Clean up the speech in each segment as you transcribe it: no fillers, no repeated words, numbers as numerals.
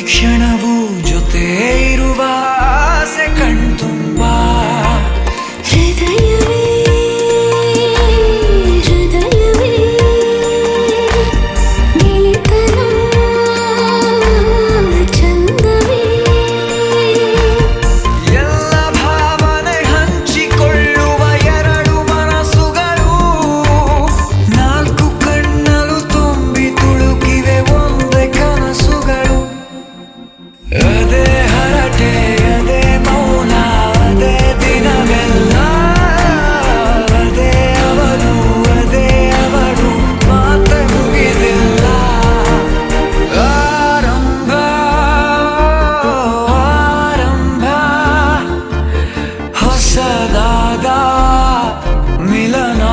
ಕ್ಷಣವೂ ಜೊತೆ ಇರುವ ಆಸೆ ಕಣ್ತುಂಬ ಹೃದಯವೇ ಹೃದಯವೇ ಗೆಳೆತನ ಚಂದವೇ ಎಲ್ಲ ಭಾವನೆ ಹಂಚಿಕೊಳ್ಳುವ ಎರಡು ಮನಸ್ಸುಗಳು ನಾಲ್ಕು ಕಣ್ಣಲು ತುಂಬಿ ತುಳುಕಿವೆ ಒಂದೇ ಕನಸುಗಳು ಅದೇ ಹರಟೆ ಅದೇ ಮೌನ ಅದೇ ದಿನವೆಲ್ಲ ಅದೇ ಅವನು ಅದೇ ಅವಳು ಮಾತೆ ಮುಗಿದಿಲ್ಲ ಆರಂಭ ಆರಂಭ ಹೊಸದಾದ ಮಿಲನ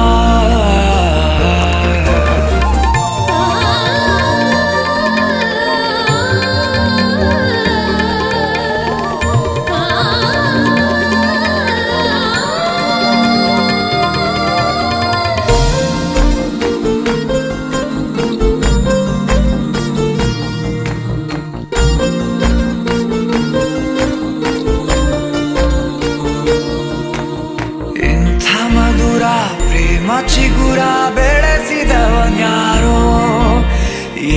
ಇಂಥ ಮಧುರ ಪ್ರೇಮ ಚಿಗುರ ಬೆಳೆಸಿದವನ್ಯಾರೋ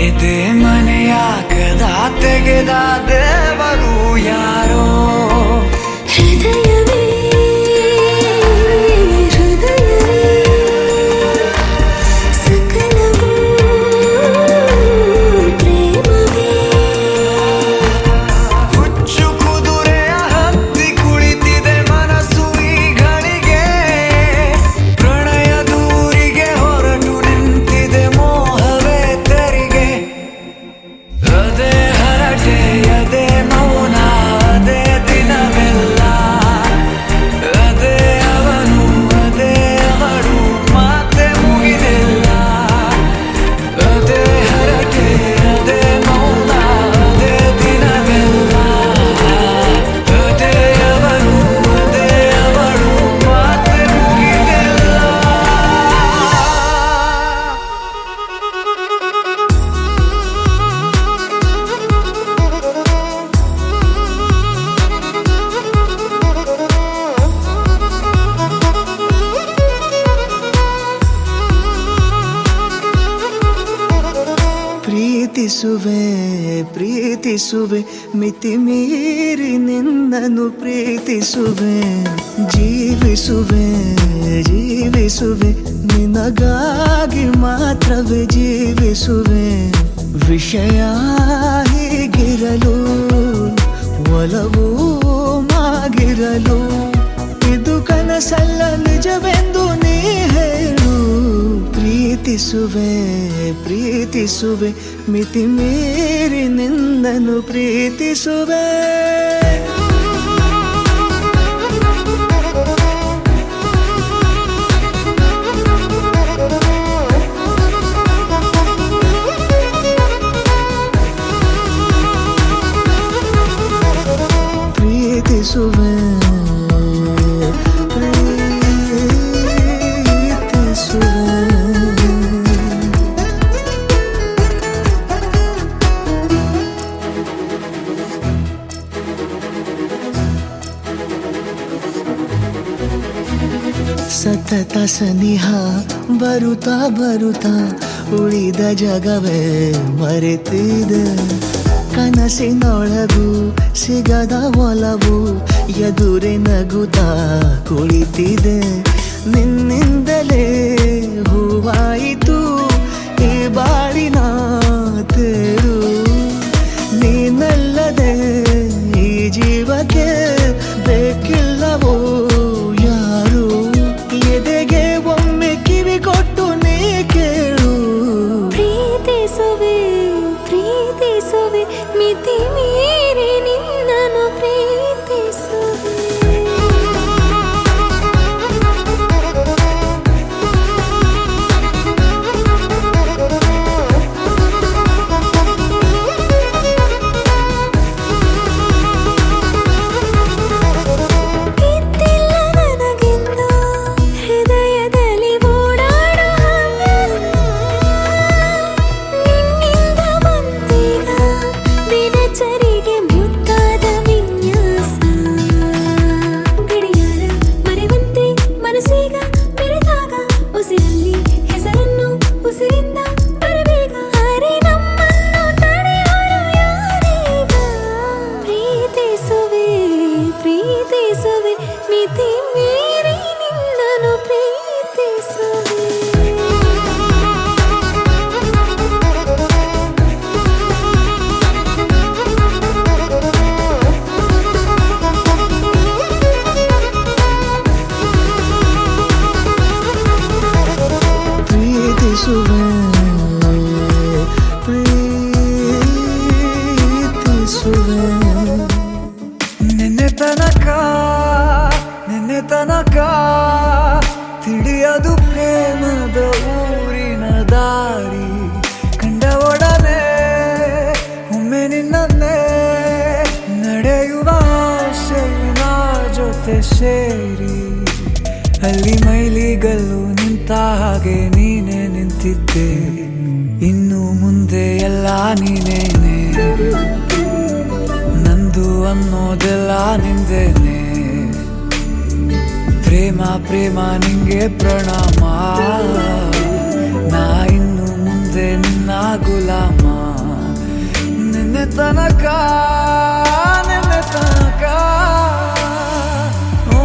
ಎದೆ ಮನೆಯ ಕದ ತೆಗೆದ ದೇವರು ಯಾರೋ ಹೃದಯವೇ ಹೃದಯವೇ ಸಕಲವೂ ಪ್ರೇಮವೇ ಹುಚ್ಚು ಕುದುರೆಯ ಹತ್ತಿ ಕುಳಿತಿದೆ ಮನಸ್ಸು ಈಗಳಿಗೆ ಪ್ರಣಯ ದೂರಿಗೆ ಹೊರಟು ನಿಂತಿದೆ ಮೋಹವೇ ತೆರಿಗೆ ಅದೇ ಹರಟೆ ಅದೇ ಮೌನ ಅದೇ ದಿನವೆಲ್ಲ ಅದೇ ಅವನು ಅದೇ ಅವಳು ಮಾತೆ ಮುಗಿದಿಲ್ಲ ಅದೇ ಹರಟೆ ಅದೇ ಮೌನ ಅದೇ ದಿನವೆಲ್ಲ ಅದೇ ಅವನು ಅದೇ ಅವಳು ಮಾತೆ ಮುಗಿದಿಲ್ಲ ಪ್ರೀತಿಸುವೆ ಪ್ರೀತಿಸುವೆ ಮಿತಿ ಮೀರಿ ನಿನ್ನನ್ನು ಪ್ರೀತಿಸುವೆ ಜೀವಿಸುವೆ ಜೀವಿಸುವೆ ನಿನಗಾಗಿ ಮಾತ್ರವೇ ಜೀವಿಸುವೆ ವಿಷಯ ಹೀಗಿರಲು ಒಲವು ಮಾಗಿರಲು ಇದು ಕನಸಲ್ಲ ನಿಜವೆಂದು ನೀ ಹೇಳು ಪ್ರೀತಿಸುವೆ ಪ್ರೀತಿಸುವೆ ಮಿತಿ ಮೀರಿ ನಿನ್ನನ್ನು ಪ್ರೀತಿಸುವೆ ಪ್ರೀತಿಸುವೆ ಸತತ ಸನಿಹ ಬರುತ್ತಾ ಬರುತ್ತಾ ಉಳಿದ ಜಗವೇ ಮರೆತಿದೆ ಕನಸಿನೊಳಗೂ ಸಿಗದ ಒಲವು ಎದುರೆ ನಗುತ್ತಾ ಕುಳಿತಿದೆ ನಿನ್ನಿಂದಲೇ ಹೂವಾಯಿತು ಈ ಬಾಳಿನ ತೇರು ನೀನಲ್ಲದೆ ಈ ಜೀವಕ್ಕೆ ಬೇಕಿಲ್ಲವೋ ಯಾರು ಎದೆಗೆ ಒಮ್ಮೆ ಕಿವಿ ಕೊಟ್ಟು ನೀ ಕೇಳು ಪ್ರೀತಿಸುವೆ ಪ್ರೀತಿಸುವೆ ಮಿತಿ ಮೀರಿ ನಿನ್ನನ್ನು ಪ್ರೀತಿಸುವೆ ಸರಿ ಸೇರಿ ಅಲ್ಲಿ ಮೈಲಿಗಲ್ಲು ನಿಂತ ಹಾಗೆ ನೀನೇ ನಿಂತಿದ್ದೆ. ಇನ್ನು ಮುಂದೆ ಎಲ್ಲ ನೀನೇನೆ, ನಂದು ಅನ್ನೋದೆಲ್ಲ ನಿಂದೇನೆ. ಪ್ರೇಮ ಪ್ರೇಮ ನಿಂಗೆ ಪ್ರಣಾಮ, ನಾ ಇನ್ನು ಮುಂದೆ ನಿನ್ನ ಗುಲಾಮ. ನಿನ್ನೆ ತನಕ ನಿನ್ನೆ ತನಕ ಓ,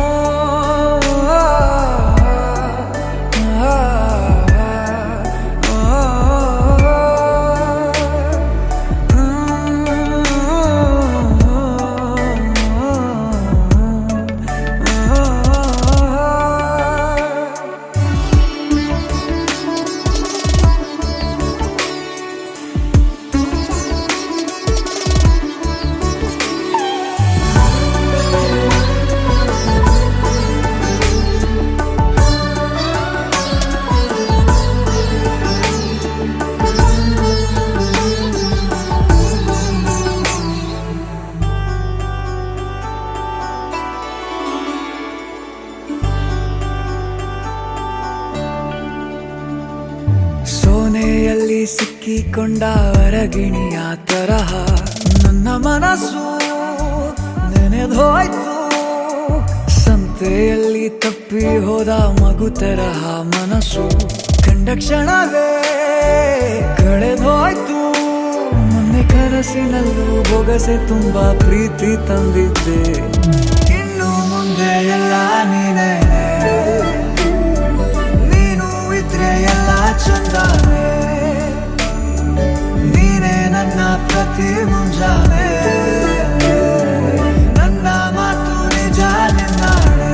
ಸೋನೆಯಲ್ಲಿ ಸಿಕ್ಕಿಕೊಂಡ ಹೊರಗಿಣಿಯ ತರಹ ನನ್ನ ಮನಸ್ಸು ನೆನೆದೋಯ್ತು. ಸಂತೆಯಲ್ಲಿ ತಪ್ಪಿ ಹೋದ ಮಗು ತರಹ ಮನಸ್ಸು ಕಂಡ ಕ್ಷಣವೇ ಕಳೆದೋಯ್ತು. ಮೊನ್ನೆ ಕನಸಿನಲ್ಲೂ ಬೊಗಸೆ ತುಂಬಾ ಪ್ರೀತಿ ತಂದಿದ್ದೆ. ಇನ್ನು ಮುಂದೆ ಎಲ್ಲ ನೀನೇ, ನೀನು ಇದ್ರೆ ಎಲ್ಲ ಚಂದಾನೆ. ನೀನೇ ನನ್ನ ಪ್ರತಿ ಮುಂಜಾನೆ, ನನ್ನ ಮಾತು ನಿಜ ನಿನ್ನಾಳೆ.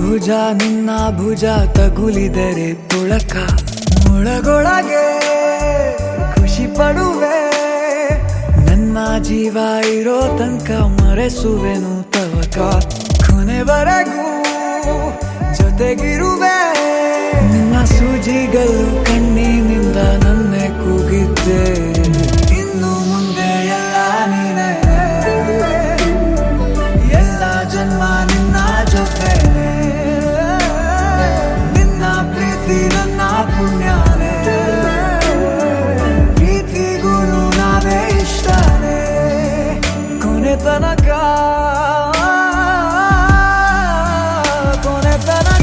ಭುಜ ನಿನ್ನ ಭುಜ ತಗುಲಿದರೆ ತುಳಕ ಒಳಗೊಳಗೆ ಖುಷಿ ಪಡುವೆ. ನನ್ನ ಜೀವ ಇರೋ ತನಕ ಮರೆಸುವೆನು ತವಕ, ಕೊನೆವರೆಗೂ ಜೊತೆಗಿರುವೆ. ನಿನ್ನ ಸೂಜಿಗಳು ಕಣ್ಣಿನಿಂದ ನನ್ನೆ ಕೂಗಿದ್ದೆ. ಇನ್ನು ಮುಂದೆ ಎಲ್ಲ ನೀನೇ, ಎಲ್ಲ ಜನ್ಮ ನಿನ್ನ ಜೊತೆ. ನಿನ್ನ ಪ್ರೀತಿ ನನ್ನ ಪುಣ್ಯನೇ, ಪ್ರೀತಿಗೂ ನಾವೇ ಇಷ್ಟನೇ. ಕೊನೆ ತನಕ ಕೊನೆ ತನಕ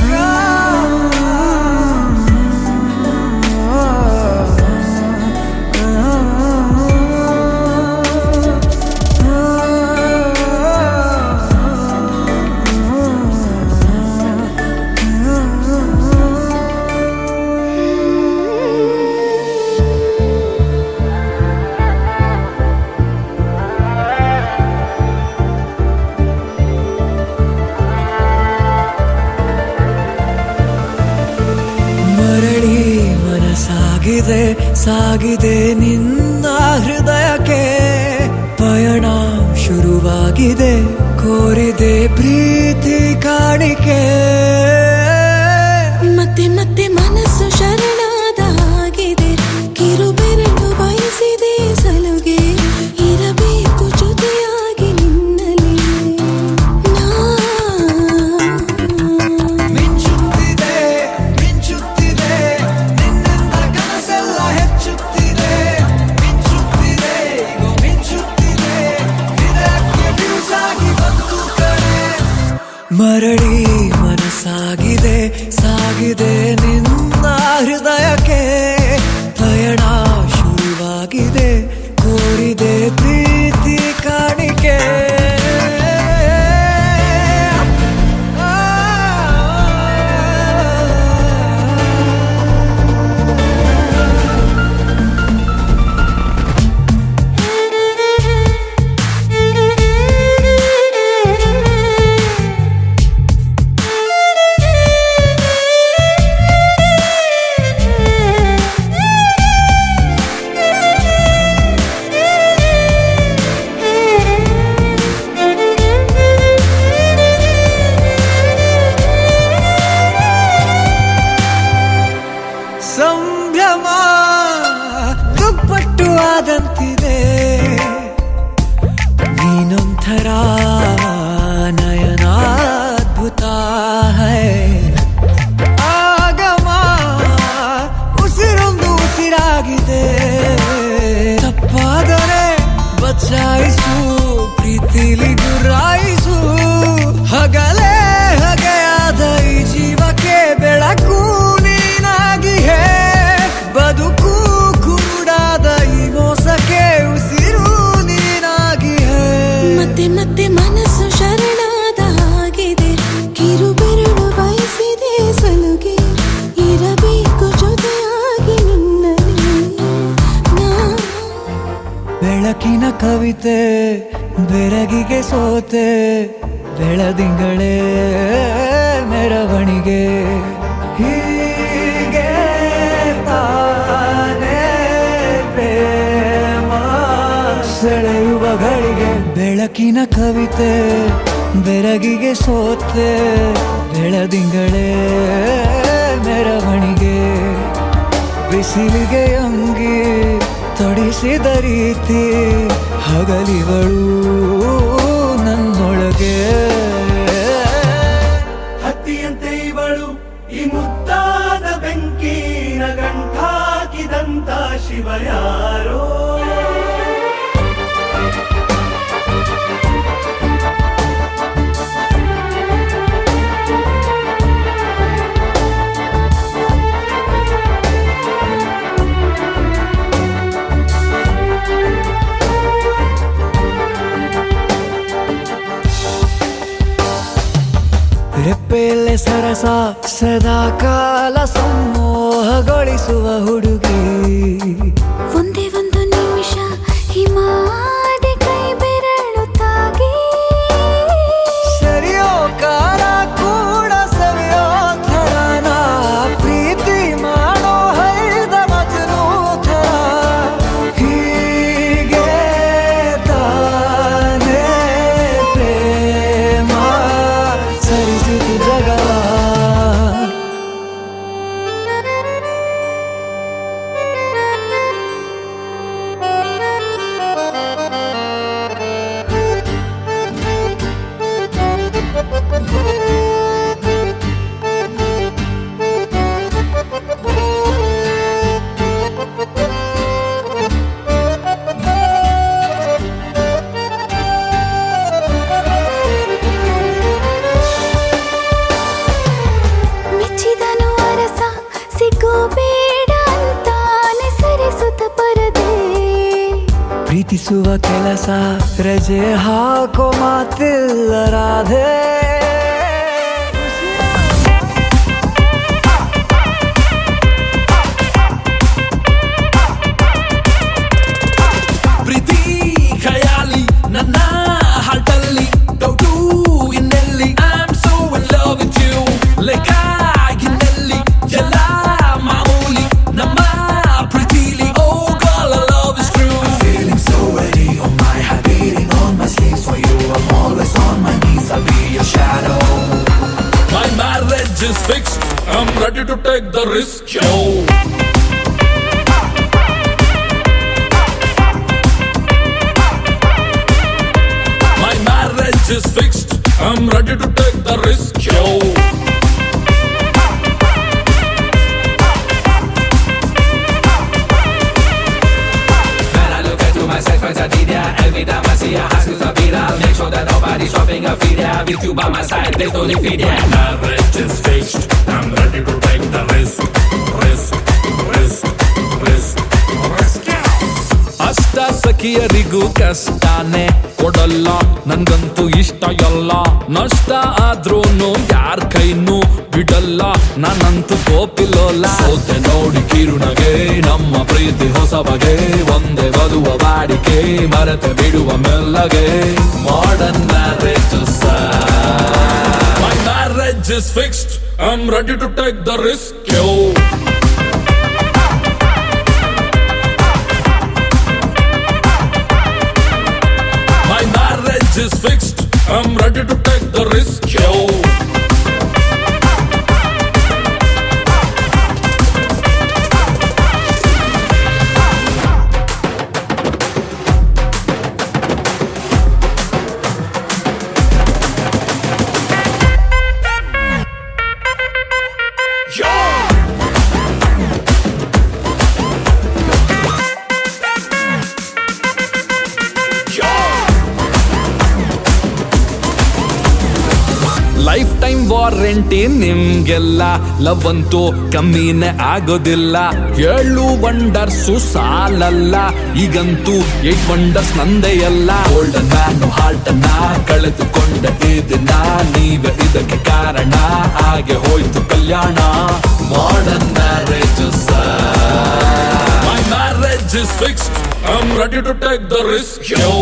ಸಾಗಿದೆ ಸಾಗಿದೆ ನಿನ್ನ ಹೃದಯಕ್ಕೆ. ಪಯಣ ಶುರುವಾಗಿದೆ, ಕೋರಿದೆ ಪ್ರೀತಿ ಕಾಣಿಕೆ. ಮತ್ತೆ ಮತ್ತೆ ಮನಸ್ಸು ಶರಣಾದ ಹಾಗಿದೆ, ಕಿರುಬೆರಳು ಬಯಸಿದೆ ಸಲುಗೆ. ಇರಬೇಕು ಜೊತೆಯಾಗಿ ನಿನ್ನಲ್ಲಿ ಮಿಂಚುತ್ತಿದೆ ಮಿಂಚುತ್ತಿದೆ, ನಿನ್ನಿಂದ ಕನಸೆಲ್ಲ ಹೆಚ್ಚುತ್ತಿದೆ. ಮಿಂಚುತ್ತಿದೆ ಈಗ ಮಿಂಚುತ್ತಿದೆ, ಇದಕ್ಕೆ ಬಿರುಸಾಗಿ ಬಂತು ಕಡೆ. ಮರಳಿ ಮನಸ್ಸಾಗಿದೆ ಸಾಗಿದೆ ನಿನ್ನ ಹೃದಯಕ್ಕೆ. ಪಯಣ ಶುರುವಾಗಿದೆ, ಕೋರಿದೆ ಪ್ರೀತಿ ಕಾಣಿಕೆ. ಬಚಾಯಿಸು ಪ್ರೀತಿಲಿ ಗುರಾಯಿಸು ಹಗಲೇ ಹಗೆಯಾದ ಈ ಜೀವಕ್ಕೆ ಬೆಳಕು ನೀನಾಗಿ ಹೇ ಬದುಕು ಕುರುಡಾದ ಈ ಮೋಸಕ್ಕೆ ಉಸಿರು ನೀನಾಗಿ ಹೇ ಮತ್ತೆ ಮತ್ತೆ ಮನಸ್ಸು ಶರಣಾದ ಹಾಗಿದೆ ಕಿರುಬೆರಳು ಬಯಸಿದೆ ಸಲುಗೆ ಇರಬೇಕು ಜೊತೆಯಾಗಿ ನಿನ್ನಲ್ಲಿ ನಾ ಬೆಳಕಿನ ಕವಿತೆ ಬೆರಗಿಗೆ ಸೋತೆ ಬೆಳದಿಂಗಳೇ ಮೆರವಣಿಗೆ ಹೀಗೆ ತಾನೇ ಪ್ರೇಮ ಸೆಳೆಯುವ ಗಳಿಗೆ ಬೆಳಕಿನ ಕವಿತೆ ಬೆರಗಿಗೆ ಸೋತೆ ಬೆಳದಿಂಗಳೇ ಮೆರವಣಿಗೆ ಬಿಸಿಲಿಗೆ ಅಂಗಿ ತೊಡಿಸಿದ ರೀತಿ ಹಗಲಿಗಳು ನನ್ನೊಳಗೆ ಹತ್ತಿಯಂತೆ ಇವಳು ಈ ಮುದ್ದಾದ ಬೆಂಕಿನ ಗಂಟಾಕಿದಂತ ಶಿವ ಯಾರೋ ರೆಪ್ಪೆಯಲ್ಲೇ ಸರಸ ಸದಾ ಕಾಲ ಸಂಮೋಹಗೊಳಿಸುವ ಹುಡುಗಿ ಒಂದೇ ಒಂದು ನಿಮಿಷ ಹಿಮಾದಿ ಕೈ ಬೆರಳು ತಾಗಿ ಸರಿಯೋ ಕಾರ ಕೂಡ ಸವಿಯೋ ಥರನ ಪ್ರೀತಿ ಮಾಡೋ ಹೈದ ಮಜನು ಥರ ಹೀಗೆ ತಾನೇ ಪ್ರೇಮ ಸರಿಸಿತು ಜಗವ ಮೆಚ್ಚಿದನು ಅರಸ ಸಿಗೋ ಬೇಡ ಅಂತಾನೆ ಸರಿಸುತ್ತ ಪರದೆ ಪ್ರೀತಿಸುವ ಕೆಲಸ ರಜೆ ಹಾಕೋ ಮಾತಿಲ್ಲ ರಾಧೆ ಪ್ರೀತಿ ಖಯಾಲಿ ನನ್ನ ಹಾಟಲ್ಲಿ ಡೌಟು ಇನ್ನೆಲ್ಲಿ I'm so in love with you ಲೆಕ್ಕ ಇನ್ನೆಲ್ಲಿ ಎಲ್ಲ ಮಾಮೂಲಿ ನಮ್ಮ ಪ್ರೀತಿಲಿ oh girl our love is true I'm feeling so ready on my heart beating on my sleeves for you I'm always on my knees I'll be your shadow My marriage is fixed I'm ready to take the risk yo My marriage is fixed. I'm ready to take the risk, yo. When I look into myself as a media, every time I see a high school vida, make sure that nobody's shopping a feed. Yeah, with you by my side, there's no defeat. Yeah, marriage is fixed. I'm ready to take the risk, risk, risk, risk, risk. ಅಷ್ಟ ಸಖಿಯರಿಗೂ ಕಷ್ಟನೇ ಕೊಡಲ್ಲ ನನ್ಗಂತೂ ಇಷ್ಟ ಎಲ್ಲ ನಷ್ಟ ಆದ್ರೂನು ಯಾರ್ ಕೈನೂ ಬಿಡಲ್ಲ ನಾನಂತೂ ಗೋಪಿಲೋಲ್ಲ ಸೋತೆ ನೋಡಿ ಕಿರುನಗೆ ನಮ್ಮ ಪ್ರೀತಿ ಹೊಸ ಬಗೆ ಒಂದೇ ವಧುವ ಬಾಡಿಕೆ ಮರೆತೆ ಬಿಡುವ ಮೆಲ್ಲಗೆ modern marriage My marriage is fixed I'm ready to take the risk yo My marriage is fixed. I'm ready to take the risk, yo. Guarantee ನಿಮ್ಗೆಲ್ಲ ಲವ್ ಅಂತೂ ಕಮ್ಮಿನೇ ಆಗೋದಿಲ್ಲ. 7 ವಂಡರ್ಸು ಸಾಲಲ್ಲ, ಈಗಂತೂ 8 ವಂಡರ್ಸ್ ನಂದೇ ಎಲ್ಲ. ಗೋಲ್ಡನ್ ಮ್ಯಾನ್ ಹಾರ್ಟ್ ಅನ್ನ ಕಳೆದುಕೊಂಡ ಈ ದಿನ, ನೀವೇ ಇದಕ್ಕೆ ಕಾರಣ. ಹಾಗೆ ಹೋಯ್ತು ಕಲ್ಯಾಣ. Modern marriage My marriage is fixed. I'm ready to take the risk. Yo.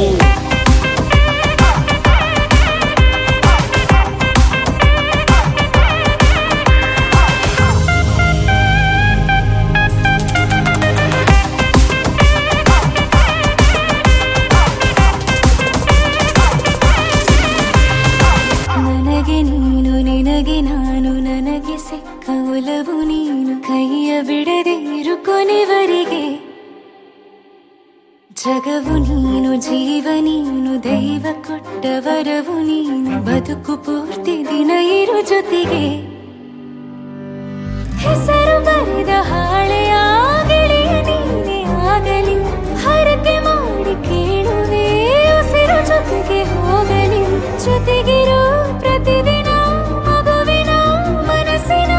ನನಗೆ ನೀನು ನಿನಗೆ ನಾನು, ನನಗೆ ಸಿಕ್ಕ ಒಲವು ನೀನು, ಕೈಯ ಬಿಡದೆ ಇರು ಕೊನೆವರೆಗೆ. ಜಗವು ನೀನು, ಜೀವ ನೀನು, ದೈವ ಕೊಟ್ಟ ವರವು ನೀನು, ಬದುಕು ಪೂರ್ತಿ ದಿನ ಇರು ಜೊತೆಗೆ. ಹೆಸರು ಬರೆದ ಹಾಳೆಯಾಗಲಿ ನೀನೇ ಆಗಲಿ, ಹರಕೆ ಮಾಡಿ ಕೇಳುವೆ ಉಸಿರು ಜೊತೆಗೆ ಹೋಗಲಿ. ಜೊತೆಗಿರೋ ಪ್ರತಿದಿನ ಮಗುವಿನ ಮನಸ್ಸಿನ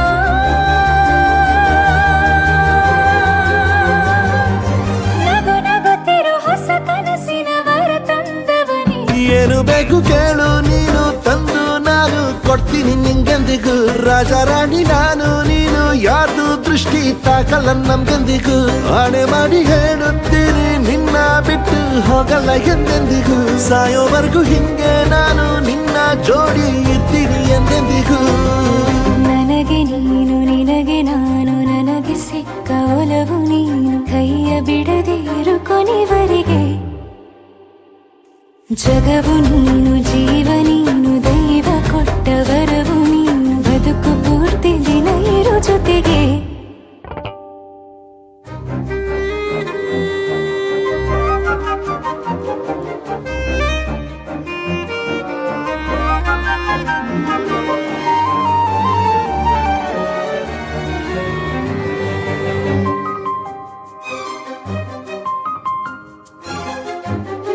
ನಗು ನಗುತ್ತಿರೋ ಹೊಸ ಕನಸಿನ ವರ ತಂದವನೇ. ಏನು ಬೇಕು ಕೇಳು ನೀನು, ತಂದು ನಾನು ಕೊಡ್ತೀನಿ ನಿಂಗೆಂದಿಗೂ. ರಾಜ ರಾಣಿ ನಾನು ನೀನು, ಯಾರ್ದು ದೃಷ್ಟಿ ತಾಕಲ್ಲ ನಮ್ಗೆಂದಿಗೂ. ಆಣೆ ಮಾಡಿ ಹೇಳುತ್ತೀನಿ ನಿನ್ನ ಬಿಟ್ಟು ಹೋಗಲ್ಲ ಎಂದೆಂದಿಗೂ. ಸಾಯೋವರೆಗೂ ಹಿಂಗೆ ನಾನು ನಿನ್ನ ಜೋಡಿ ಇರ್ತೀನಿ ಎಂದೆಂದಿಗೂ. ನನಗೆ ನೀನು ನಿನಗೆ ನಾನು, ನನಗೆ ಸಿಕ್ಕ ಒಲವು ನೀನು, ಕೈಯ ಬಿಡದೆ ಇರು ಕೊನೆವರೆಗೆ. ಜಗವು ನೀನು, ಜೀವ ನೀನು, ದೈವ ಕೊಟ್ಟ ವರವು ನೀನು, ಬದುಕು ಪೂರ್ತಿ ದಿನ ಇರು ಜೊತೆಗೆ.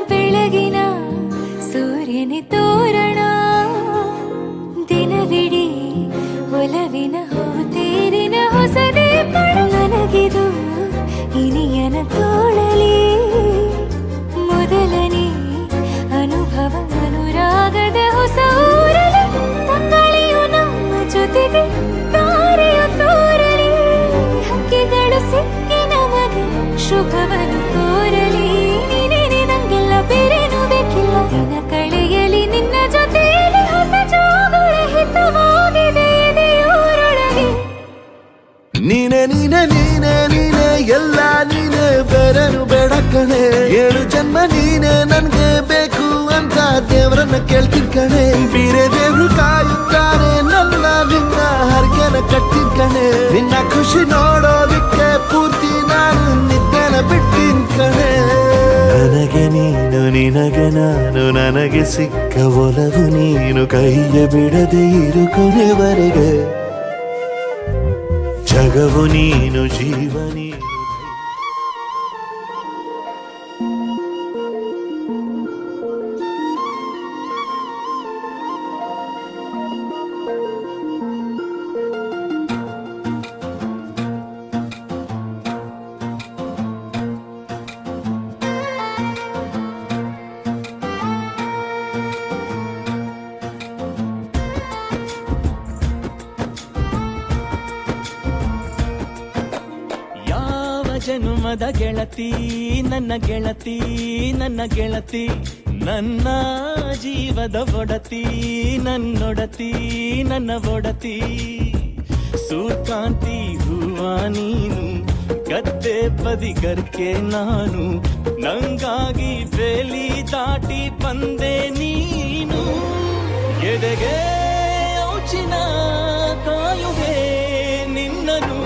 ಬೆಳಗಿನ ಸೂರ್ಯನ ತೋರಣ, ದಿನವಿಡೀ ಒಲವಿನ ತೇರಿನ ಹೊಸದೇ ಪಡ. ನನಗಿದು ಇನಿಯನ ತೋಳಲಿ ಮೊದಲನೇ ಅನುಭವ, ಅನುರಾಗದ ಹೊಸ ಊರಲಿ. ತಂಗಾಳಿಯು ನಮ್ಮ ಜೊತೆಗೆ ತಾರೆಯು ತೋರಲಿ, ಹಕ್ಕಿಗಳು ಸಿಕ್ಕಿ ನಮಗೆ ಶುಭವನ್ನು ಕೋರಲಿ. ನೀನೇನೆ ನಂಗೆಲ್ಲ ಬೇರೇನು ಬೇಕಿಲ್ಲ, ದಿನ ಕಳೆಯಲಿ ನಿನ್ನ ಜೊತೆಯಲ್ಲಿ. ಹೊಸ ಜೋಗುಳ ಹಿತವಾಗಿದೆ ಎದೆಯೂರೊಳಗೆ. ನೀನೆ ನೀನೆ ನೀನೆ ನೀನೆ ಎಲ್ಲ ನೀನೆ, ಬೇರೆನು ಬೇಡ ಕಣೆ. 7 ಜನ್ಮ ನೀನೆ ನನ್ಗೆ ಬೇಕು ಅಂತ ದೇವ್ರನ್ನ ಕೇಳ್ತೀನಿ ಕಣೆ. ಬೇರೆ ದೇವ್ರು ಕಾಯುತ್ತಾರೆ ನನ್ನ ನಿನ್ನ ಹರಕೆನ ಕಟ್ಟಿನ ಕಣೆ. ನಿನ್ನ ಖುಷಿ ನೋಡೋದಿಕ್ಕೆ ಪೂರ್ತಿ ನಾನು ನಿದ್ದೆನ ಬಿಟ್ಟಿನ್ ಕಣೆ. ನನಗೆ ನೀನು ನಿನಗೆ ನಾನು, ನನಗೆ ಸಿಕ್ಕ ಒಲವು ನೀನು, ಕೈಯ ಬಿಡದೆ ಇರು ಕೊನೆವರೆಗೆ. ಜಗವು ನೀನು, ಜೀವ ನೀನು. ಜನುಮದ ಗೆಳತಿ ನನ್ನ ಗೆಳತಿ, ನನ್ನ ಗೆಳತಿ, ನನ್ನ ಜೀವದ ಒಡತಿ, ನನ್ನೊಡತಿ, ನನ್ನ ಒಡತಿ. ಸೂರ್ಕಾಂತಿ ಹೂವ ನೀನು, ಗದ್ದೆ ಬದಿಗರ್ಕೆ ನಾನು, ನಂಗಾಗಿ ಬೇಲಿ ದಾಟಿ ಬಂದೆ ನೀನು. ಎದೆಗೆ ಔಚಿನ ಕಾಯುವೆ ನಿನ್ನನು.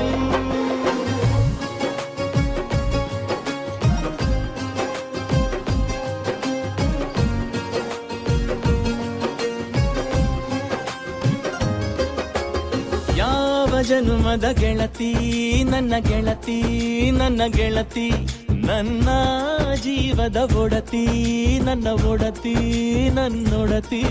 ಜನುಮದ ಗೆಳತಿ ನನ್ನ ಗೆಳತಿ, ನನ್ನ ಗೆಳತಿ, ನನ್ನ ಜೀವದ ಒಡತಿ, ನನ್ನ ಒಡತಿ, ನನ್ನೊಡತಿ.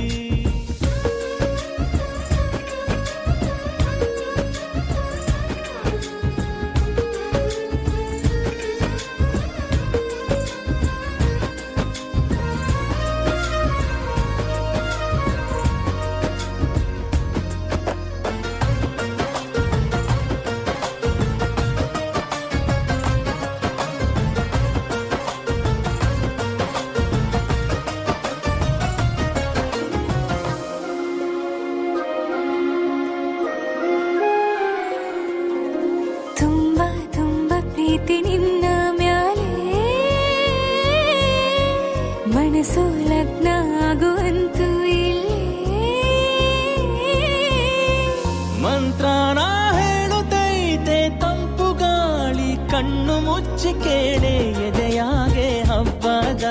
ಮನಸ್ಸು ಲಗ್ನ ಆಗುವಂತೂ ಇಲ್ಲೇ ಮಂತ್ರನ ಹೇಳುತ್ತೈತೆ ತಂಪು ಗಾಳಿ ಕಣ್ಣು ಮುಚ್ಚಿ ಕೇಳೆ ಎದೆಯಾಗೆ ಹಬ್ಬದ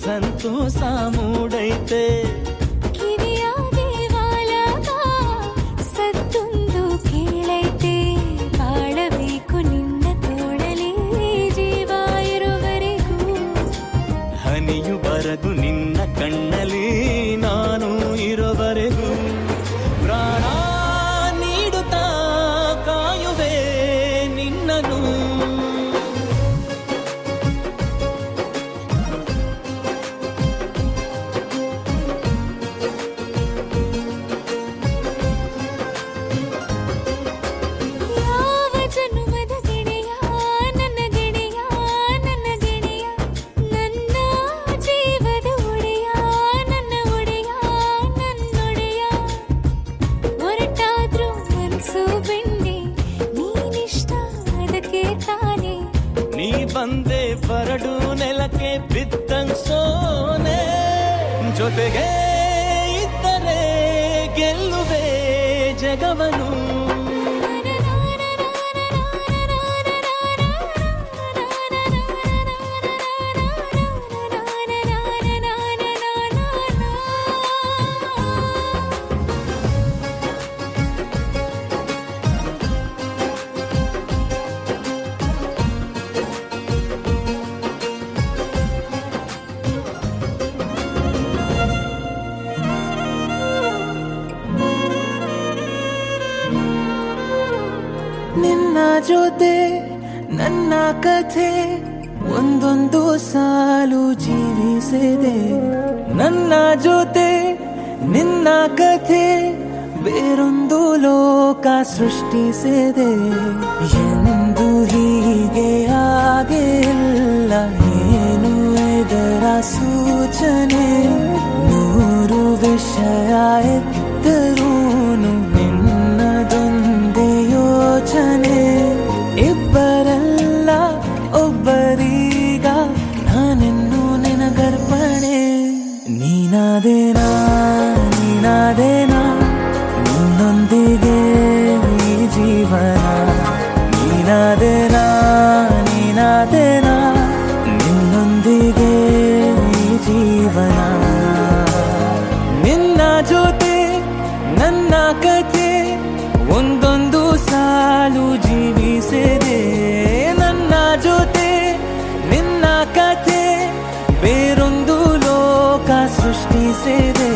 ಸಂತೋಷ ಮೂಡೈತೆ ಕಿವಿಯಾಗೆ ವಾಲಾಗ ಸತ್ತೊಂದು ಕೇಳೈತೆ ಬಾಳಬೇಕು ನಿನ್ನ ತೋಳಲಿ ಜೀವ ಇರುವರೆಗೂ ಹನಿಯು ಬರದು ನಿನ್ನ ಕಣ್ಣಲ್ಲಿ ನಾನು ಇರೋವರೆಗೂ ಪ್ರಾಣ ನೀಡುತ್ತಾ ಕಾಯುವೆ ನಿನ್ನನು ಯಾವ ಜನುಮದ ಗೆಳೆಯ ನನ್ನ ಗೆಳೆಯ ನನ್ನ ಗೆಳೆಯ ನನ್ನ ಜೀವದ ಒಡೆಯ ನನ್ನ ಒಡೆಯ ನನ್ನೊಡೆಯ ಹೊರಟಾದ್ರೂ ಮನಸ್ಸು ಬೆಣ್ಣೆ ನೀನಿಷ್ಟ ಅದಕ್ಕೆ ತಾನೇ ನೀ ಬಂದೆ ಬರಡು ನೆಲಕ್ಕೆ ಬಿದ್ದಂಗ್ ಸೋನೆ ಜೊತೆಗೆ ಇದ್ದರೆ ಗೆಲ್ಲುವೆ ಜಗವನು ನಿನ್ನ ಜೊತೆ ನನ್ನ ಕಥೆ ಒಂದೊಂದು ಸಾಲು ಜೀವಿಸಿದೆ ನನ್ನ ಜೊತೆ ನಿನ್ನ ಕಥೆ ಬೇರೊಂದು ಲೋಕ ಸೃಷ್ಟಿಸಿದೆ ಎಂದು ಹೀಗೆ ಆಗಿಲ್ಲ ಏನು ಇದರ ಸೂಚನೆ ನೂರು ವಿಷಯ ಎತ್ತರೂನು ನಿನ್ನದೊಂದೇ ಯೋಚನೆ ಇಬ್ಬರಲ್ಲ ಒಬ್ಬರೀಗ ನಾನೆನ್ನು ನಿನಗರ್ಪಣೆ ನೀನಾದೇನಾ ನೀನಾದೇನಾ ನಿನ್ನೊಂದಿಗೆ ಈ ಜೀವನ ನೀನಾದೇನಾ ನೀನಾದೇನಾ ನಿನ್ನೊಂದಿಗೆ ಈ ಜೀವನ ನಿನ್ನ ಜೊತೆ ನನ್ನ ಕಥೆ ಒಂದೊಂದು ಸಾಲು ಜೀವಿಸಿದೆ ನನ್ನ ಜೊತೆ ನಿನ್ನ ಕಥೆ ಬೇರೊಂದು ಲೋಕ ಸೃಷ್ಟಿಸಿದೆ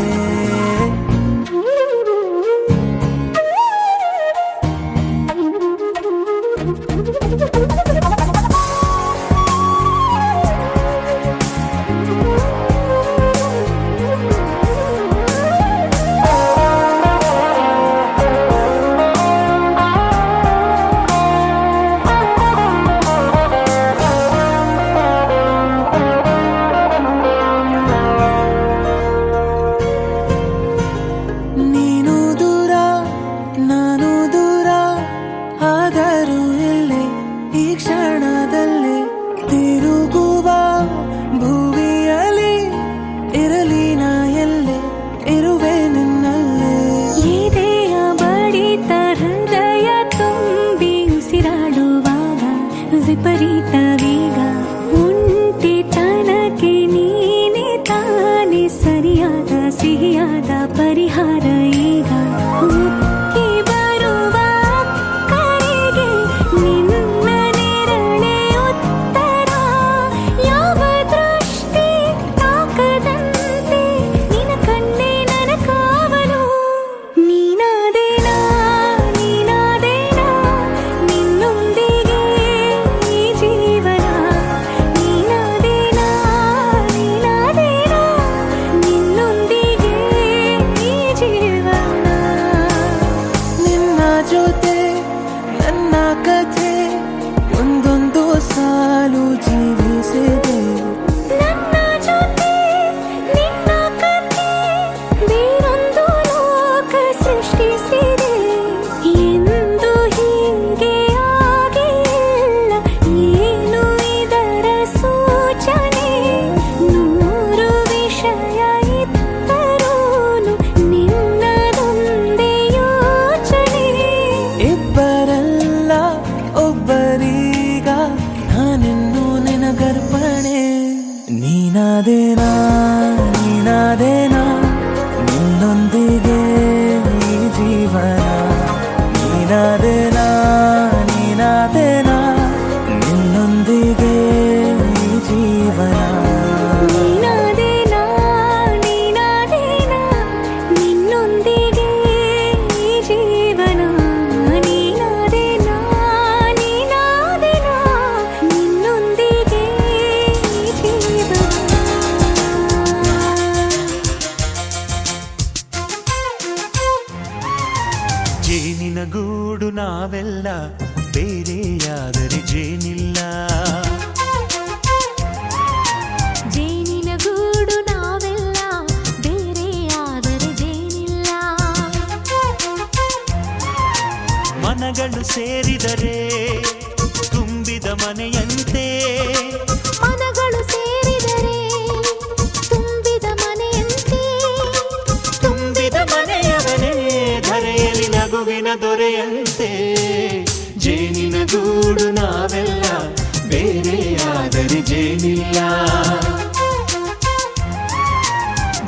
ನೀನಾದೇನಾ ನೀನಾದೇನಾ ನಿನ್ನೊಂದಿಗೆ ಈ ಜೀವನ ನೀನಾದೇನಾ ನೀನಾದೇನಾ ನಿನ್ನೊಂದಿಗೆ ಈ ಜೀವನ ನೀನಾದೇನಾ ನೀನಾದೇನಾ ನಿನ್ನೊಂದಿಗೆ ಈ ಜೀವನ ನೀನಾದೇನಾ ನೀನಾದೇನಾ ನಿನ್ನೊಂದಿಗೆ ಈ ಜೀವನ ಜೇನಿನ ಗೂಡು ನಾವೆಲ್ಲ ಬೇರೆಯಾದರೆ ಜೇನಿಲ್ಲ ಜೇನಿನ ಗೂಡು ನಾವೆಲ್ಲ ಬೇರೆಯಾದರೆ ಜೇನಿಲ್ಲ ಮನಗಳು ಸೇರಿದರೆ ತುಂಬಿದ ಮನೆಯಂತೆ ಮನಗಳು ಸೇರಿದರೆ ತುಂಬಿದ ಮನೆಯಂತೆ ತುಂಬಿದ ಮನೆಯವನೇ ಧರೆಯಲ್ಲಿ ನಗುವಿನ ದೊರೆಯಂತೆ ಜೇನಿನ ಗೂಡು ನಾವೆಲ್ಲ ಬೇರೆಯಾದರೆ ಜೇನಿಲ್ಲ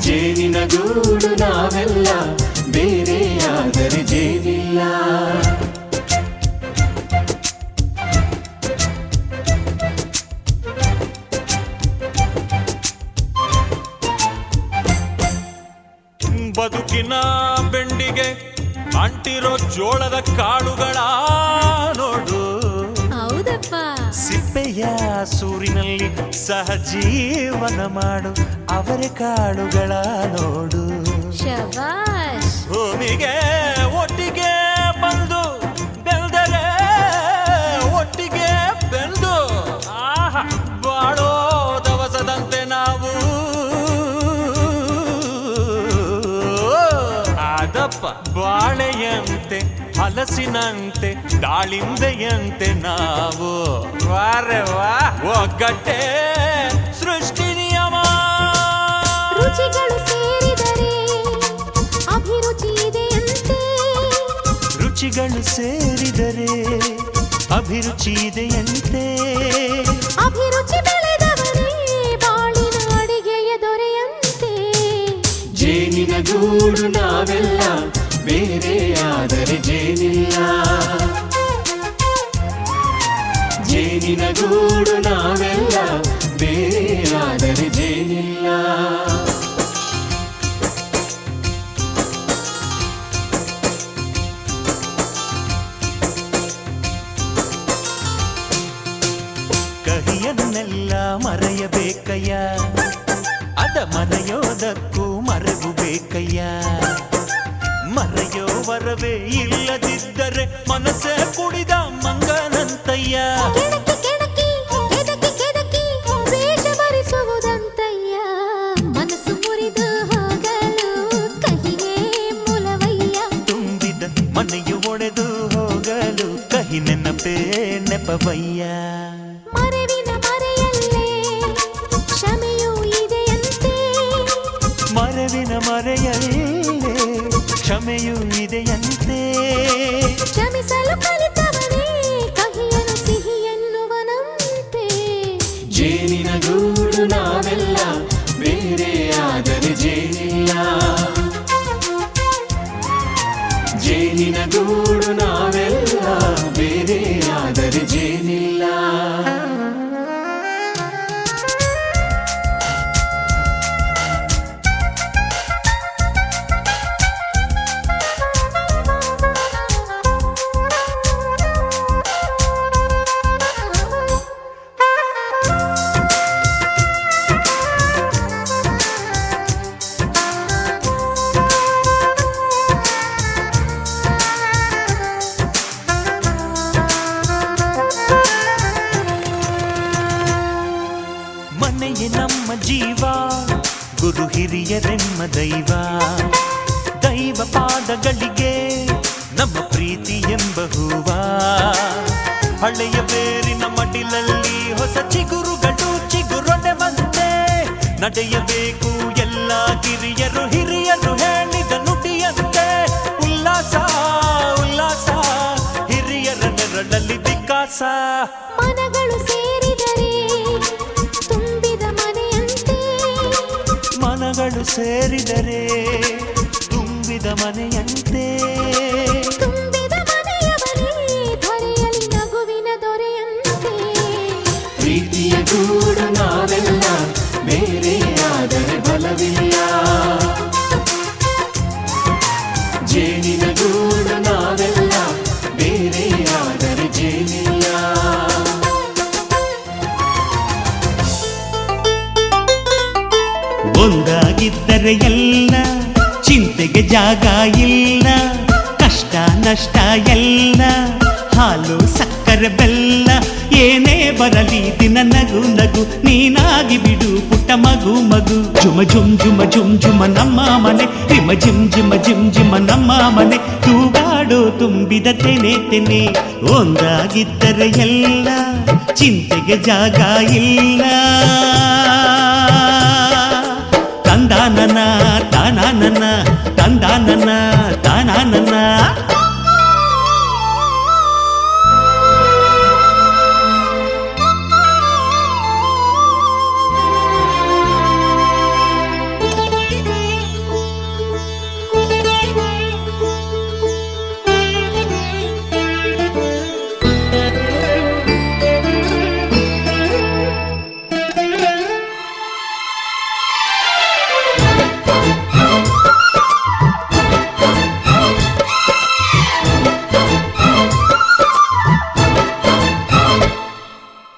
ಜೇನಿನ ಗೂಡು ನಾವೆಲ್ಲ ಬೇರೆಯಾದರೆ ಜೇನಿಲ್ಲ ಬದುಕಿನ ಬೆಂಡಿಗೆ ಅಂಟಿರೋ ಜೋಳದ ಕಾಳುಗಳ ನೋಡು ಹೌದಪ್ಪ ಸಿಪ್ಪೆಯ ಸೂರಿನಲ್ಲಿ ಸಹಜೀವನ ಮಾಡು ಅವರೆ ಕಾಳುಗಳ ನೋಡು ಶಬಾಷ್ ಭೂಮಿಗೆ ಒಟ್ಟಿಗೆ ಬಂದು ಬೆಳೆದರೆ ಒಟ್ಟಿಗೆ ಬೆಂದು ಆಹಾ ಬಾಳೋ ದವಸದಂತೆ ನಾವು ಅದಪ್ಪ ಬಾಳೆಯಂತೆ ಹಲಸಿನಂತೆ ದಾಳಿಂಬೆಯಂತೆ ನಾವು ವಾರೆ ವಾ ಒಗ್ಗಟ್ಟೆ ಸೃಷ್ಟಿ ನಿಯಮ ರುಚಿಗಳು ಸೇರಿದರೆ ಅಭಿರುಚಿ ಇದೆಯಂತೆ ರುಚಿಗಳು ಸೇರಿದರೆ ಅಭಿರುಚಿ ಇದೆಯಂತೆ ಅಭಿರುಚಿ ಬೆಳೆದವನೇ ಬಾಳಿನ ಅಡಿಗೆಯ ದೊರೆಯಂತೆ ಜೇನಿನ ಗೂಡು ನಾವೆಲ್ಲ ಬೇರೆಯಾದರೆ ಜೇನಿಲ್ಲ ಜೇನಿನ ಗೂಡು ನಾವೆಲ್ಲ ಬೇರೆಯಾದರೆ ಜೇನಿಲ್ಲ ಕಹಿಯನ್ನೆಲ್ಲ ಮರೆಯಬೇಕಯ್ಯ ಅದ ಮರೆಯೋದಕ್ಕೂ ಮರೆವು ಬೇಕಯ್ಯ ಮರೆಯೋ ವರವೇ ಇಲ್ಲದಿದ್ದರೆ ಮನಸ್ಸೇ ಕುಡಿದ ಮಂಗನಂತಯ್ಯ ಕೆಣಕಿ ಕೆಣಕಿ ಕೆದಕಿ ಕೆದಕಿ ವೇಷ ಭರಿಸುವುದಂತಯ್ಯ ಮನಸ್ಸು ಮುರಿದು ಹೋಗಲು ಕಹಿಯೇ ಮೂಲವಯ್ಯ ತುಂಬಿದ ಮನೆಯು ಒಡೆದು ಹೋಗಲು ಕಹಿ ನೆನಪೇ ನೆಪವಯ್ಯ ಮರೆವಿನ ಮರೆಯಲ್ಲೇ ಕ್ಷಮೆಯೂ ಇದೆಯಂತೆ ಮರೆವಿನ ಮರೆಯಲ್ಲೇ ಕ್ಷಮೆಯೂ ಇದೆಯಂತೆ ಕ್ಷಮಿಸಲು ಕಲಿತವನೇ ಕಹಿಯನು ಸಿಹಿ ಎನ್ನುವನಂತೆ ಜೇನಿನ ಗೂಡು ನಾವೆಲ್ಲ ಬೇರೆಯಾದರೆ ಜೇನಿಲ್ಲ ಜೇನಿನ ಗೂಡು ನಾವೆಲ್ಲ ಬೇರೆಯಾದರೆ ಜೇನಿಲ್ಲ ಮನೆಯೇ ನಮ್ಮ ಜೀವ ಗುರು ಹಿರಿಯರೆಮ್ಮ ದೈವ ದೈವ ಪಾದಗಳಿಗೆ ನಮ್ಮ ಪ್ರೀತಿ ಎಂಬ ಹೂವ ಹಳೆಯ ಬೇರಿನ ಮಡಿಲಲ್ಲಿ ಹೊಸ ಚಿಗುರುಗಳು ಚಿಗುರೊಡೆ ಬಂದೆ ನಡೆಯಬೇಕು ಎಲ್ಲ ಕಿರಿಯರು ಹಿರಿಯರು ಹೇಳಿದ ನುಡಿಯಂತೆ ಉಲ್ಲಾಸ ಉಲ್ಲಾಸ ಹಿರಿಯರ ನೆರಳಲ್ಲಿ ವಿಕಾಸ ಮನಗಳು ಸೇರಿದರೆ ತುಂಬಿದ ಮನೆಯಂತೆ ಮಗಳು ಸೇರಿದರೆ ತುಂಬಿದ ಮನೆಯಂತೆ. ತುಂಬಿದ ಮನೆಯವರೇ ಧರೆಯಲ್ಲಿ ನಗುವಿನ ದೊರೆಯಂತೆ. ಪ್ರೀತಿಯ ಗೂಡು ನಾವೆಲ್ಲ ಬೇರೆಯಾದರೆ ಬಲವಿಲ್ಲ. ಜೇನಿನ ಗೂಡು ನಾವೆಲ್ಲ ಬೇರೆಯಾದರೆ ಜೇನಿಲ್ಲ. ಒಂದಾಗಿದ್ದರೆ ಎಲ್ಲ ಚಿಂತೆಗೆ ಜಾಗ ಇಲ್ಲ. ಕಷ್ಟ ನಷ್ಟ ಎಲ್ಲ ಹಾಲು ಸಕ್ಕರೆ ಬೆಲ್ಲ ಏನೇ ಬರಲಿ ದಿನ ನಗು ನಗು ನೀನಾಗಿ ಬಿಡು ಪುಟ್ಟ ಮಗು ಮಗು. ಜುಮ ಜುಮ್ ಜುಮ ಜುಮ್ ಜುಮ ನಮ್ಮ ಮನೆ ರಿಮ ಜಿಮ್ ಜಿಮ ಜಿಮ್ ಜಿಮ ನಮ್ಮ ಮನೆ. ತೂಗಾಡೋ ತುಂಬಿದ ತೆನೆ ತೆನೆ. ಒಂದಾಗಿದ್ದರೆ ಎಲ್ಲ ಚಿಂತೆಗೆ ಜಾಗ ಇಲ್ಲ. ತಂದಾನನ ತಾನಾನನ ತಂದಾನನ ತಾನಾನನ.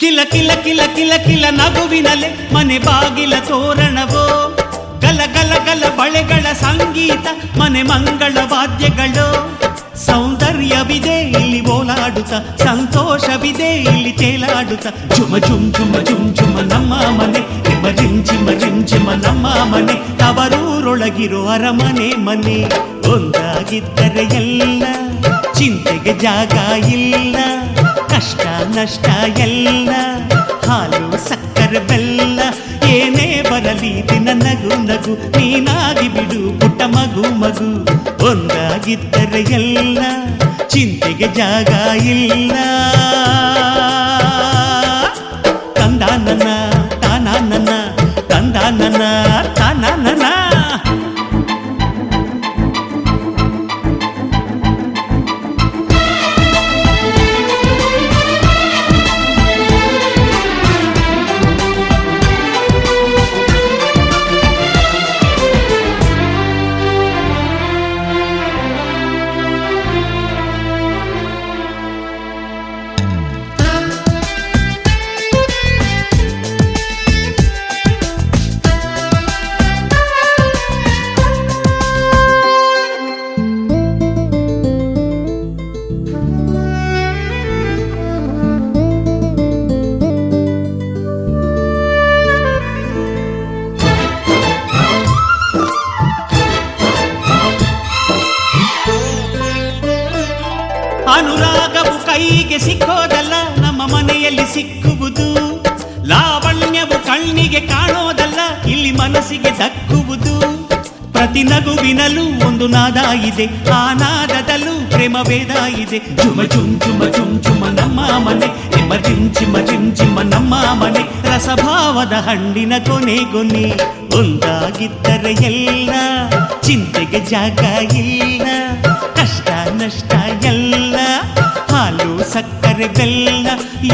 ಕಿಲ ಕಿಲ ಕಿಲ ಕಿಲ ಕಿಲ ನಗುವಿನಲೆ ಮನೆ ಬಾಗಿಲ ತೋರಣವೋ. ಗಲ ಗಲ ಗಲ ಬಳೆಗಳ ಸಂಗೀತ ಮನೆ ಮಂಗಳ ವಾದ್ಯಗಳು. ಸೌಂದರ್ಯವಿದೆ ಇಲ್ಲಿ ಓಲಾಡುತ್ತ ಸಂತೋಷವಿದೆ ಇಲ್ಲಿ ತೇಲಾಡುತ್ತ. ಜುಮ ಜುಮ್ ಜುಮ ಜುಮ್ ಜುಮ ನಮ್ಮ ಮನೆ ರಿಮ ರಿಮ್ ಜಿಮ ರಿಮ್ ಜಿಮ ನಮ್ಮ ಮನೆ. ತವರೂರೊಳಗಿರೋ ಅರಮನೆ ಮನೆ. ಒಂದಾಗಿದ್ದರೆ ಎಲ್ಲ ಚಿಂತೆಗೆ ಜಾಗ ಇಲ್ಲ. ಕಷ್ಟ ನಷ್ಟ ಎಲ್ಲ ಹಾಲು ಸಕ್ಕರೆ ಬೆಲ್ಲ ಏನೇ ಬರಲಿ ದಿನ ನಗು ನಗು ನೀನಾಗಿ ಬಿಡು ಪುಟ್ಟ ಮಗು ಮಗು. ಒಂದಾಗಿದ್ದರೆ ಎಲ್ಲ ಚಿಂತೆಗೆ ಜಾಗ ಇಲ್ಲ. ತಂದಾನನ ತಾನಾನನ ತಂದಾನನ ತಾನಾನನ. ಅನುರಾಗವು ಕೈಗೆ ಸಿಕ್ಕೋದಲ್ಲ ನಮ್ಮ ಮನೆಯಲ್ಲಿ ಸಿಕ್ಕುವುದು. ಲಾವಣ್ಯವು ಕಣ್ಣಿಗೆ ಕಾಣೋದಲ್ಲ ಇಲ್ಲಿ ಮನಸ್ಸಿಗೆ ದಕ್ಕುವುದು. ಪ್ರತಿ ನಗುವಿನಲ್ಲೂ ಒಂದು ನಾದ ಇದೆ ಆ ನಾದದಲ್ಲೂ ಪ್ರೇಮ ವೇದ ಇದೆ. ಜುಮ ಜುಮ್ ಜುಮ ಜುಮ್ ಜುಮ ನಮ್ಮ ಮನೆ ರಿಮ ಜಿಮ್ ಜಿಮ ಜಿಮ್ ಜಿಮ ನಮ್ಮ ಮನೆ. ರಸಭಾವದ ಹಣ್ಣಿನ ಕೊನೆ ಕೊನೆ. ಒಂದಾಗಿದ್ದರೆ ಎಲ್ಲ ಚಿಂತೆಗೆ ಜಾಗ ಇಲ್ಲ. ಕಷ್ಟ ನಷ್ಟ ಎಲ್ಲ ಹಾಲು ಸಕ್ಕರೆ ಬೆಲ್ಲ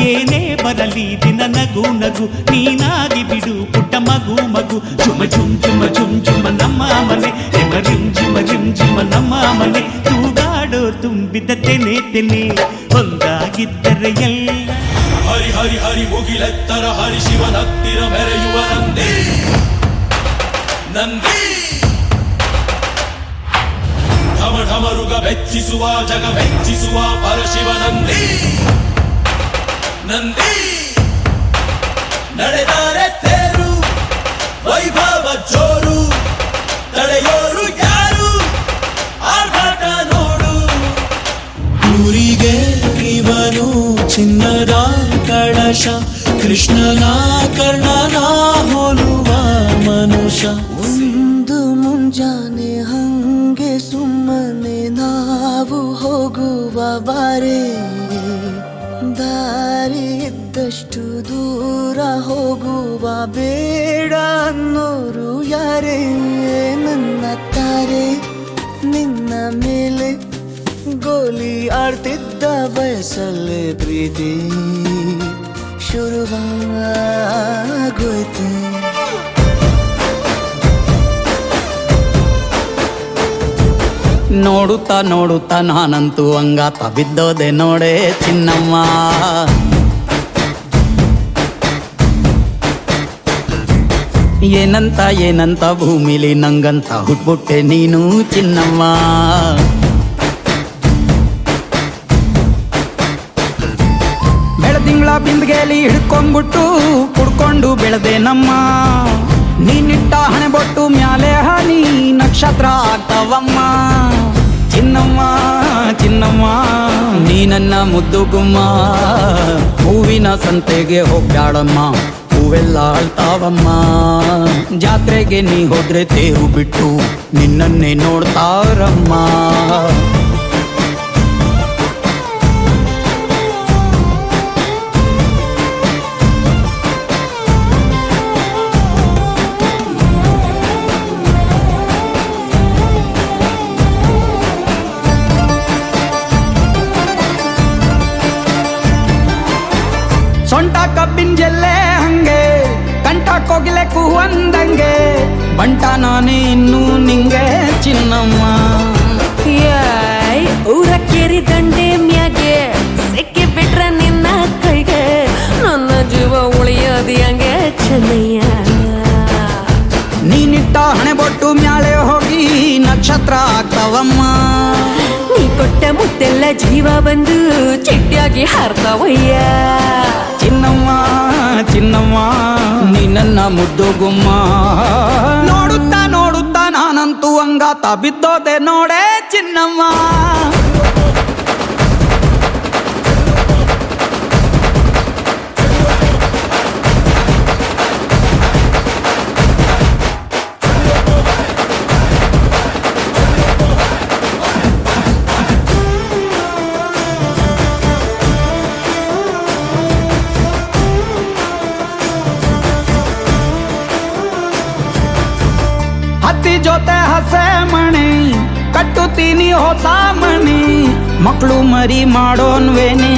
ಏನೇ ಬರಲಿ ದಿನ ನಗು ನಗು ನೀನಾಗಿ ಬಿಡು ಪುಟ್ಟ ಮಗು ಮಗು. ಜುಮ ಜುಮ್ ಜುಮ ಜುಮ್ ಜುಮ ನಮ್ಮ ಮನೆ ರಿಮ ರಿಮ್ ಜಿಮ ಜಿಮ್ ಜಿಮ ನಮ್ಮ ಮನೆ. ತೂಗಾಡೋ ತುಂಬಿದ ತೆನೆ ತೆನೆ. ಒಂದಾಗಿದ್ದರೆ ಎಲ್ಲ. ಹರಿ ಹರಿ ಹರಿ ಮುಗಿಲೆತ್ತರ ಹರಿ ಶಿವನತ್ತಿರ ಮೆರೆಯುವ ನಂದಿ ನಂದಿ. ಢಮ ಢಮರುಗ ಬೆಚ್ಚಿಸುವ ಜಗ ಮೆಚ್ಚಿಸುವ ಪರಶಿವ ನಂದಿ ನಂದಿ. ನಡೆದಾರೆ ತೇರು ವೈಭವ ಜೋರು ತಡೆಯೋರು ಯಾರು ಆರ್ಭಟ ನೋಡು. ಊರಿಗೆ ಇವನು ಚಿನ್ನದ ಕಳಶ ಕೃಷ್ಣನ ಕರ್ಣನ ಹೋಲುವ ಮನುಷ್ಯ. ಒಂದು ಮುಂಜಾನೆ ಹಂಗೆ ಸುಮ್ಮನೆ ನಾವು ಹೋಗುವ ಬಾರೆ. ದಾರಿ ಇದ್ದಷ್ಟು ದೂರ ಹೋಗುವ ಬೇಡ ಅನ್ನೋರು ಯಾರು ತಾರೆ ನನ್ನ ತಾರೆ ನಿನ್ನ ಮೇಲೆ ಗೋಲಿ ಆಡ್ತಿದ್ದ ವಯಸ್ಸಲ್ಲೇ ಪ್ರೀತಿ ಶುರುವಾಗೋಯ್ತು. ನೋಡುತ್ತಾ ನೋಡುತ್ತಾ ನಾನಂತೂ ಅಂಗಾತ ಬಿದ್ದೋದೆ ನೋಡೆ ಚಿನ್ನಮ್ಮ. ಏನಂತ ಏನಂತ ಭೂಮಿಲಿ ನಂಗಂತ ಹುಟ್ಬಿಟ್ಟೆ ನೀನು ಚಿನ್ನಮ್ಮ. ಬೆಳದಿಂಗಳ ಬಿಂದಿಗೆಯಲ್ಲಿ ಹಿಡ್ಕೊಂಡ್ಬಿಟ್ಟು ಕುಡ್ಕೊಂಡು ಬೆಳೆದೆ ನಮ್ಮ. ನೀನಿಟ್ಟ ಹಣೆ ಬೊಟ್ಟು ಮ್ಯಾಲೆ ಹನಿ ನಕ್ಷತ್ರ ಆಗ್ತಾವಮ್ಮ. ಚಿನ್ನಮ್ಮ ಚಿನ್ನಮ್ಮ ನೀ ನನ್ನ ಮುದ್ದು ಗುಮ್ಮ. ಹೂವಿನ ಸಂತೆಗೆ ಹೋಗ್ಯಾಡಮ್ಮ, ಹೂವೆಲ್ಲ ಅಳ್ತಾವಮ್ಮ. ಜಾತ್ರೆಗೆ ನೀ ಹೋದ್ರೆ ತೇರು ಬಿಟ್ಟು ನಿನ್ನನ್ನೇ ನೋಡ್ತಾರಮ್ಮ. ಸೊಂಟ ಕಬ್ಬಿನ ಜಲ್ಲೆ ಹಂಗೆ, ಕಂಠ ಕೋಗಿಲೆ ಕೂವಂದಂಗೆ, ಬಂಟ ನಾನೇ ಇನ್ನು ನಿಂಗೆ ಚಿನ್ನಮ್ಮ. ಯಾಯ್ ಊರ ಕೇರಿ ದಂಡೆ ಮ್ಯಾಗೆ ಸಿಕ್ಕಿ ಬಿಟ್ರ ನಿನ್ನ ಕೈಗೆ, ನನ್ನ ಜೀವ ಉಳಿಯೋದು ಹಂಗೆ ಚೆನ್ನಯ್ಯ. ನೀನಿಟ್ಟ ಹಣೆ ಬೊಟ್ಟು ಮ್ಯಾಲೆ ಹೋಗಿ ನಕ್ಷತ್ರ ಆಗ್ತಾವಮ್ಮ. ನೀ ಕೊಟ್ಟ ಮುತ್ತೆಲ್ಲ ಜೀವ ಬಂದು ಚಿಟ್ಟಿಯಾಗಿ ಹಾರ್ತಾವಯ್ಯ. ಚಿನ್ನಮ್ಮ ಚಿನ್ನಮ್ಮ ನೀ ನನ್ನ ಮುದ್ದು ಗುಮ್ಮ. ನೋಡುತ್ತಾ ನೋಡುತ್ತಾ ನಾನಂತೂ ಅಂಗಾತ ಬಿದ್ದೋದೆ ನೋಡೆ ಚಿನ್ನಮ್ಮ. ಹತ್ತಿ ಜೊತೆ ಹಸೆ ಮಣಿ ಕಟ್ಟುತ್ತೀನಿ ಹೊಸ ಮಣಿ, ಮಕ್ಕಳು ಮರಿ ಮಾಡೋನ್ವೇನೆ